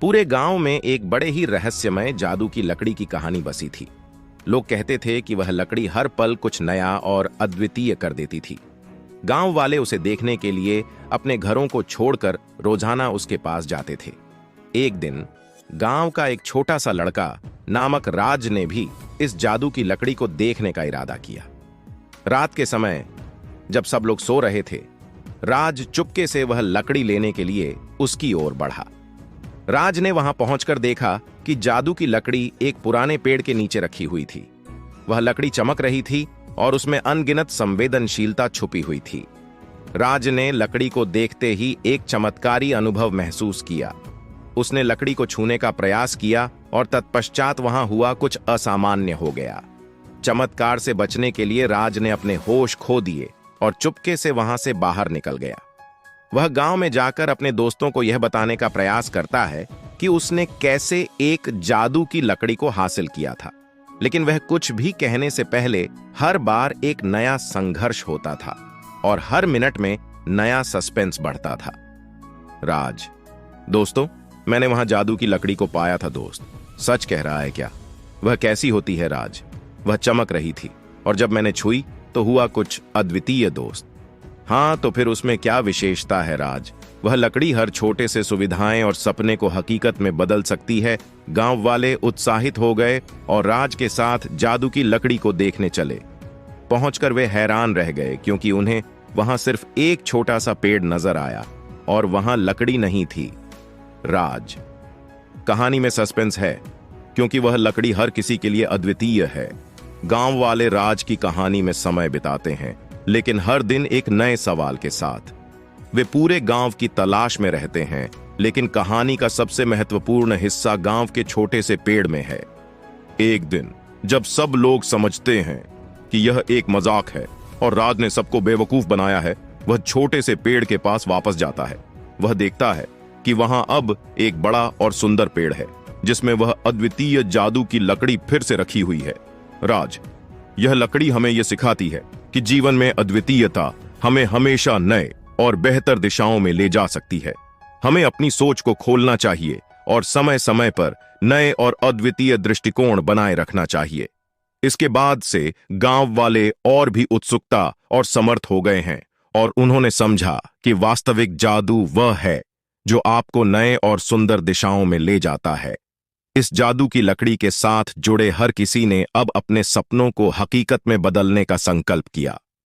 पूरे गांव में एक बड़े ही रहस्यमय जादू की लकड़ी की कहानी बसी थी। लोग कहते थे कि वह लकड़ी हर पल कुछ नया और अद्वितीय कर देती थी। गांव वाले उसे देखने के लिए अपने घरों को छोड़कर रोजाना उसके पास जाते थे। एक दिन गांव का एक छोटा सा लड़का नामक राज ने भी इस जादू की लकड़ी को देखने का इरादा किया। रात के समय जब सब लोग सो रहे थे, राज चुपके से वह लकड़ी लेने के लिए उसकी ओर बढ़ा। राज ने वहां पहुंचकर देखा कि जादू की लकड़ी एक पुराने पेड़ के नीचे रखी हुई थी। वह लकड़ी चमक रही थी और उसमें अनगिनत संवेदनशीलता छुपी हुई थी। राज ने लकड़ी को देखते ही एक चमत्कारी अनुभव महसूस किया। उसने लकड़ी को छूने का प्रयास किया और तत्पश्चात वहां हुआ कुछ असामान्य हो गया। चमत्कार से बचने के लिए राज ने अपने होश खो दिए और चुपके से वहां से बाहर निकल गया। वह गांव में जाकर अपने दोस्तों को यह बताने का प्रयास करता है कि उसने कैसे एक जादू की लकड़ी को हासिल किया था, लेकिन वह कुछ भी कहने से पहले हर बार एक नया संघर्ष होता था और हर मिनट में नया सस्पेंस बढ़ता था। राज: दोस्तों, मैंने वहां जादू की लकड़ी को पाया था। दोस्त: सच कह रहा है क्या? वह कैसी होती है? राज: वह चमक रही थी और जब मैंने छुई तो हुआ कुछ अद्वितीय। दोस्त: हाँ, तो फिर उसमें क्या विशेषता है? राज: वह लकड़ी हर छोटे से सुविधाएं और सपने को हकीकत में बदल सकती है। गांव वाले उत्साहित हो गए और राज के साथ जादू की लकड़ी को देखने चले। पहुंचकर वे हैरान रह गए क्योंकि उन्हें वहां सिर्फ एक छोटा सा पेड़ नजर आया और वहां लकड़ी नहीं थी। राज: कहानी में सस्पेंस है क्योंकि वह लकड़ी हर किसी के लिए अद्वितीय है। गांव वाले राज की कहानी में समय बिताते हैं, लेकिन हर दिन एक नए सवाल के साथ। वे पूरे गांव की तलाश में रहते हैं, लेकिन कहानी का सबसे महत्वपूर्ण हिस्सा गांव के छोटे से पेड़ में है। एक दिन जब सब लोग समझते हैं कि यह एक मजाक है और राज ने सबको बेवकूफ बनाया है, वह छोटे से पेड़ के पास वापस जाता है। वह देखता है कि वहां अब एक बड़ा और सुंदर पेड़ है जिसमें वह अद्वितीय जादू की लकड़ी फिर से रखी हुई है। राज: यह लकड़ी हमें यह सिखाती है कि जीवन में अद्वितीयता हमें हमेशा नए और बेहतर दिशाओं में ले जा सकती है। हमें अपनी सोच को खोलना चाहिए और समय समय पर नए और अद्वितीय दृष्टिकोण बनाए रखना चाहिए। इसके बाद से गांव वाले और भी उत्सुकता और समर्थ हो गए हैं और उन्होंने समझा कि वास्तविक जादू वह है जो आपको नए और सुंदर दिशाओं में ले जाता है। इस जादू की लकड़ी के साथ जुड़े हर किसी ने अब अपने सपनों को हकीकत में बदलने का संकल्प किया।